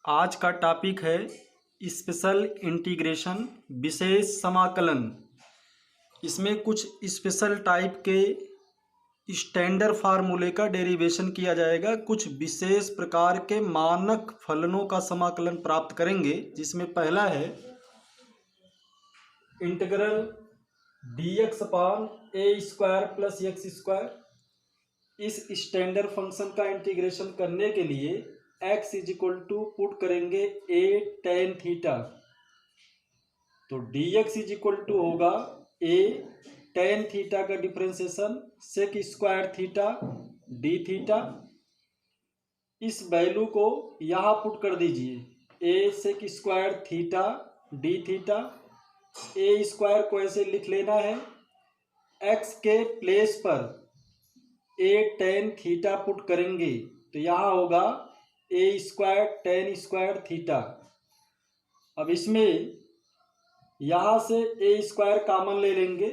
आज का टॉपिक है स्पेशल इंटीग्रेशन, विशेष समाकलन। इसमें कुछ स्पेशल टाइप के स्टैंडर्ड फार्मूले का डेरिवेशन किया जाएगा। कुछ विशेष प्रकार के मानक फलनों का समाकलन प्राप्त करेंगे, जिसमें पहला है integral dx upon a square plus x square. इस स्टैंडर्ड फंक्शन का इंटीग्रेशन करने के लिए x is equal to put करेंगे a tan थीटा, तो dx इज इक्वल टू होगा a tan थीटा का differentiation sec square theta d theta. इस वैल्यू को यहाँ पुट कर दीजिए, a sec square theta d theta. a square को ऐसे लिख लेना है, x के प्लेस पर a tan थीटा पुट करेंगे तो यहाँ होगा a square tan square theta. अब इसमें यहाँ से a स्क्वायर कॉमन ले लेंगे।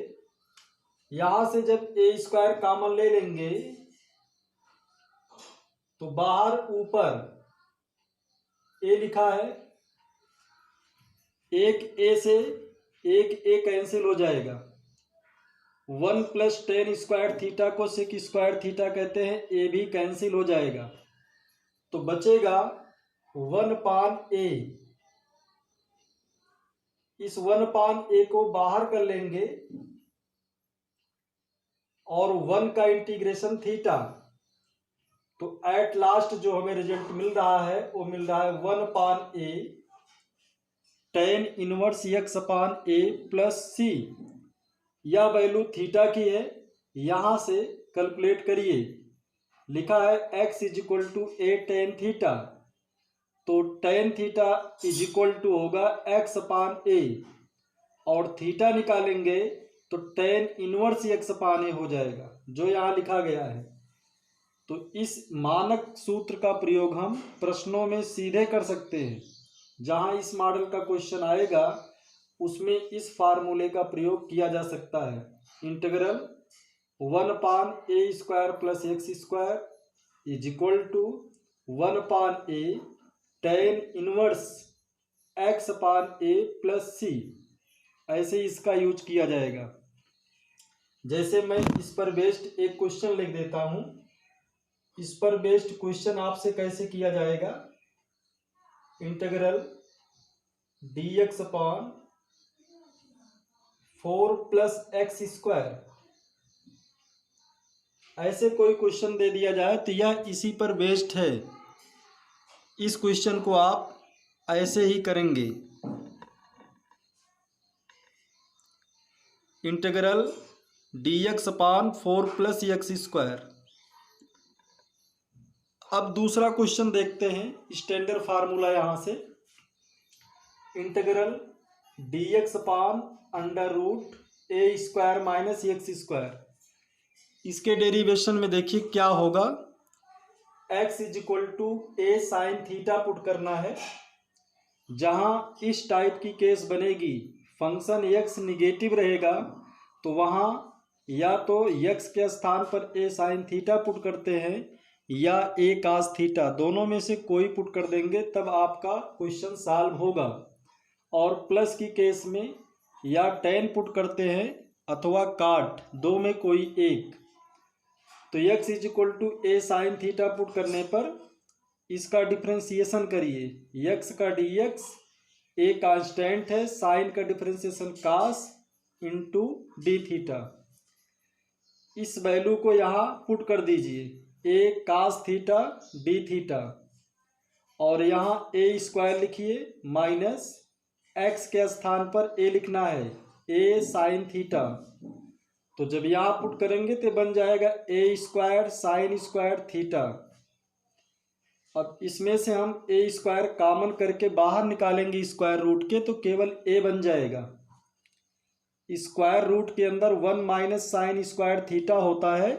यहाँ से जब a स्क्वायर कॉमन ले लेंगे तो बाहर ऊपर a लिखा है, एक a से एक a कैंसिल हो जाएगा। 1 प्लस tan स्क्वायर थीटा को सेक स्क्वायर थीटा कहते हैं, a भी कैंसिल हो जाएगा तो बचेगा 1/a। इस 1/a को बाहर कर लेंगे और 1 का इंटीग्रेशन थीटा, तो एट लास्ट जो हमें रिजल्ट मिल रहा है वो मिल रहा है 1/a tan inverse x upon a plus c। यह वैल्यू थीटा की है, यहां से कैलकुलेट करिए। लिखा है x is equal to a tan theta, तो tan theta is equal to होगा x अपान a, और थीटा निकालेंगे तो tan inverse x upon a हो जाएगा, जो यहाँ लिखा गया है। तो इस मानक सूत्र का प्रयोग हम प्रश्नों में सीधे कर सकते हैं। जहाँ इस मॉडल का क्वेश्चन आएगा उसमें इस फार्मूले का प्रयोग किया जा सकता है। Integral 1/a square plus x square is equal to 1/a tan inverse x upon a plus c। ऐसे इसका यूज किया जाएगा। जैसे मैं इस पर बेस्ड एक क्वेश्चन लिख देता हूं। इस पर बेस्ड क्वेश्चन आपसे कैसे किया जाएगा, integral dx upon 4 plus x square. ऐसे कोई क्वेश्चन दे दिया जाए तो यह इसी पर बेस्ड है। इस क्वेश्चन को आप ऐसे ही करेंगे, integral dx upon 4 plus x square. अब दूसरा क्वेश्चन देखते हैं, स्टैंडर्ड फार्मूला यहाँ से integral dx upon under root a square minus x square. इसके डेरिवेशन में देखिए क्या होगा, x is equal to a sine theta put करना है। जहाँ इस टाइप की केस बनेगी, फंक्शन x निगेटिव रहेगा तो वहाँ या तो x के स्थान पर a साइन थीटा पुट करते हैं या a कास थीटा, दोनों में से कोई पुट कर देंगे, तब आपका क्वेश्चन सॉल्व होगा। और प्लस की केस में या tan पुट करते हैं अथवा काट, दो में कोई एक। तो x is equal to a sine theta put करने पर इसका डिफरेंशिएशन करिए, x का dx, a कांस्टेंट है, साइन का differentiation cos into d theta. इस वैल्यू को यहाँ पुट कर दीजिए, a cos theta d theta, और यहाँ a स्क्वायर लिखिए माइनस x के स्थान पर a लिखना है, a साइन थीटा। तो जब यहाँ पुट करेंगे तो बन जाएगा a square sine square theta. अब इसमें से हम a स्क्वायर कॉमन करके बाहर निकालेंगे स्क्वायर रूट के, तो केवल a बन जाएगा। स्क्वायर रूट के अंदर 1 माइनस साइन स्क्वायर थीटा होता है,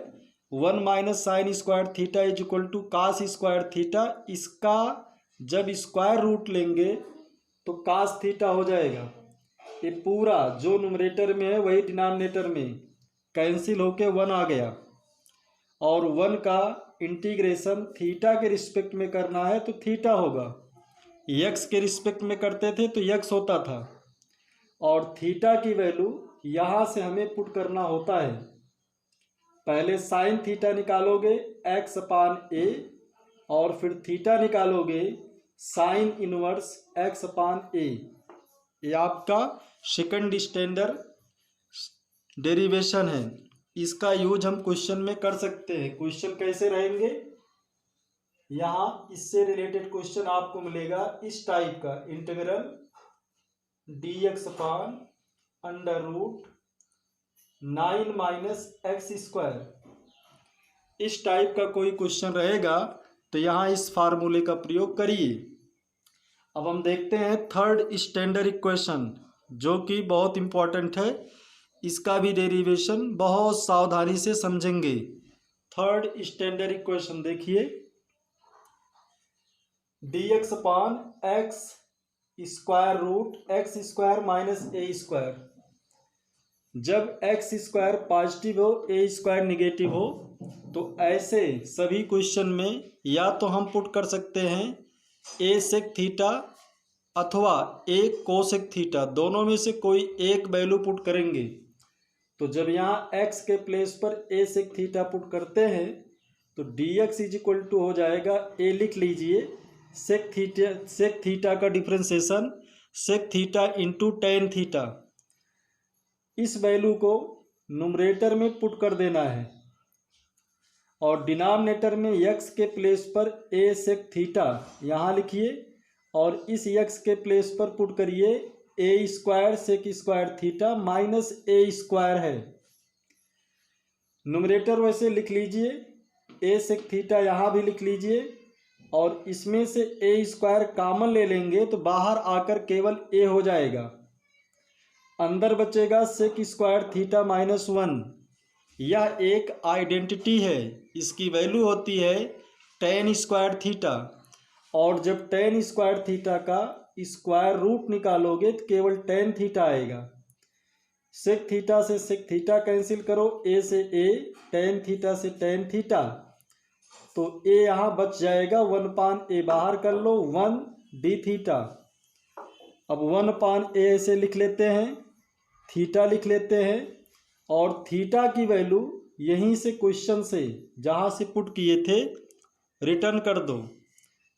1 minus sine square theta is equal to cos square theta. इसका जब स्क्वायर रूट लेंगे तो कास थीटा हो जाएगा। ये पूरा जो न्यूमरेटर में है वही डिनोमिनेटर में कैंसिल होके 1 आ गया, और 1 का इंटीग्रेशन थीटा के रिस्पेक्ट में करना है तो थीटा होगा। यक्स के रिस्पेक्ट में करते थे तो यक्स होता था, और थीटा की वैल्यू यहाँ से हमें पुट करना होता है। पहले साइन थीटा निकालोगे एक्स अपान ए, और फिर थीटा निकालोगे sine inverse x upon a. ये आपका सेकंड स्टैंडर्ड डेरिवेशन है। इसका यूज हम क्वेश्चन में कर सकते हैं। क्वेश्चन कैसे रहेंगे, यहाँ इससे रिलेटेड क्वेश्चन आपको मिलेगा इस टाइप का, integral d x upon under root 9 minus x square, इस टाइप का कोई क्वेश्चन रहेगा तो यहाँ इस फार्मूले का प्रयोग करिए। अब हम देखते हैं थर्ड स्टैंडर्ड इक्वेशन, जो कि बहुत इंपॉर्टेंट है। इसका भी डेरिवेशन बहुत सावधानी से समझेंगे। थर्ड स्टैंडर्ड इक्वेशन देखिए, d x upon x square root x square minus a square. जब एक्स स्क्वायर पॉजिटिव हो ए स्क्वायर निगेटिव हो तो ऐसे सभी क्वेश्चन में या तो हम पुट कर सकते हैं ए सेक थीटा अथवा ए कोसेक थीटा, दोनों में से कोई एक वैल्यू पुट करेंगे। तो जब यहाँ x के प्लेस पर ए सेक थीटा पुट करते हैं तो d x is equal to हो जाएगा, ए लिख लीजिए, सेक थीटा का differentiation sec theta into tan theta. इस वैल्यू को नुमरेटर में पुट कर देना है, और डिनोमिनेटर में x के प्लेस पर ए सेक थीटा यहाँ लिखिए, और इस x के प्लेस पर पुट करिए a square sec square theta minus a square है। नुमरेटर वैसे लिख लीजिए, ए सेक थीटा यहाँ भी लिख लीजिए, और इसमें से ए स्क्वायर कॉमन ले लेंगे तो बाहर आकर केवल ए हो जाएगा, अंदर बचेगा सेक स्क्वायर थीटा माइनस 1। यह एक आइडेंटिटी है, इसकी वैल्यू होती है टेन स्क्वायर थीटा, और जब टेन स्क्वायर थीटा का स्क्वायर रूट निकालोगे तो केवल टेन थीटा आएगा। सेक थीटा से सेक थीटा कैंसिल करो, ए से ए, टेन थीटा से टेन थीटा, तो ए यहाँ बच जाएगा, 1/a बाहर कर लो, 1 डी थीटा। अब 1/a ऐसे लिख लेते हैं, थीटा लिख लेते हैं, और थीटा की वैल्यू यहीं से क्वेश्चन से जहाँ से पुट किए थे रिटर्न कर दो।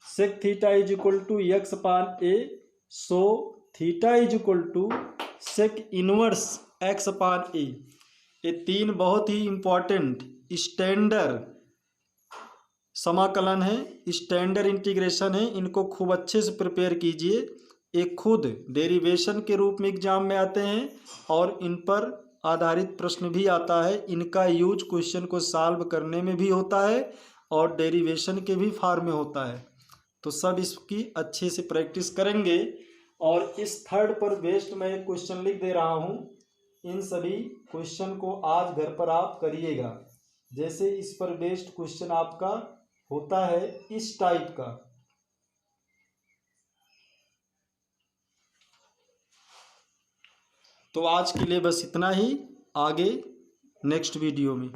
Sec theta is equal to x upon a, so theta is equal to sec inverse x upon a. ये तीन बहुत ही इम्पॉर्टेंट स्टैंडर्ड समाकलन है, स्टैंडर्ड इंटीग्रेशन है। इनको खूब अच्छे से प्रिपेयर कीजिए। एक खुद डेरिवेशन के रूप में एग्जाम में आते हैं, और इन पर आधारित प्रश्न भी आता है। इनका यूज क्वेश्चन को सॉल्व करने में भी होता है, और डेरिवेशन के भी फॉर्म में होता है। तो सब इसकी अच्छे से प्रैक्टिस करेंगे। और इस थर्ड पर बेस्ड मैं एक क्वेश्चन लिख दे रहा हूँ, इन सभी क्वेश्चन को आज घर पर आप करिएगा। जैसे इस पर बेस्ड क्वेश्चन आपका होता है इस टाइप का। तो आज के लिए बस इतना ही, आगे नेक्स्ट वीडियो में।